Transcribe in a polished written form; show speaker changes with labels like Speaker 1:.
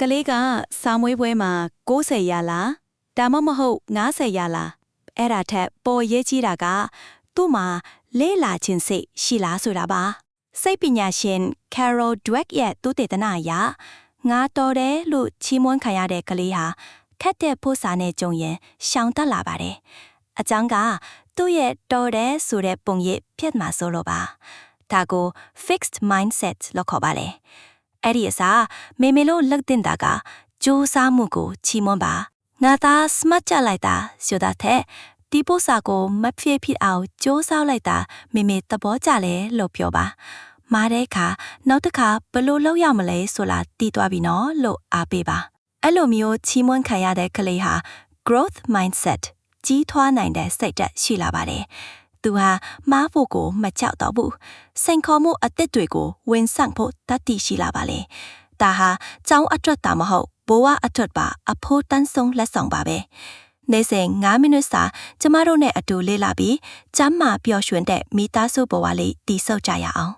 Speaker 1: ကလေးကစာမွေးပွဲမှာ90ရလားဒါမှမဟုတ်90ရလားအဲ့ဒါထက်ပေါ်ရေးကြီးတာကသူ့မှာလေးလာခြင်းစိတ်ရှိလားဆိုတာပါစိတ်ပညာရှင် Carol Dweck ရဲ့သူတေသနအရငါတော်တယ်လို့ချီးမွမ်းခံရတဲ့ကလေးဟာခက်တဲ့ဖို့စာနဲ့ကြုံရင်ရှောင်တက်လာပါတယ်အကြောင်းကသူ့ရဲ့တော်တယ်ဆိုတဲ့ပုံရိပ်ဖြစ်မှာဆိုလို့ပါဒါကို fixed mindset လို့ခေါ်ပါတယ်အဲ့ဒီအစားမေမေလို့လက်တင်တာကကြိုးစားမှုကိုချီးမွမ်းပါငါသား smart ကြလိုက်တာဆိုတာတဲ့ဒီပို့စာကိုမဖြစ်ဖြစ်အောင်ကြိုးစားလိုက်တာမေမေသဘောကျလဲလို့ပြောပါမားတဲ့အခါနောက်တစ်ခါဘယ်လိုလုပ်ရမလဲဆိုတာတည်သွားပြီနော်လို့အားပေးပါအဲ့လိုမျိုးချီးမွမ်းခံရတဲ့ကလေးဟာ growth mindset ကြီးထွားနိုင်တဲ့စိတ်ဓာတ်ရှိလာပါတယ်သူဟာမားဖို့ကိုမကြောက်တော့ဘူးစိန်ခေါ်မှုအသစ်တွေကိုဝင်ဆောင်ဖို့တတ်သိရှိလာပါလေဒါဟာကျောင်းအတွက်တာမဟုတ်ဘဝအတွက်ပါအဖို့တန်းဆုံးလက်ဆောင်ပါပဲနေ့စဉ်9မိနစ်စာကျမတို့နဲ့အတူလေ့လာပြီးကျမ်းမာပျော်ရွှင်တဲ့မိသားစုဘဝလေးတည်ဆောက်ကြရအောင်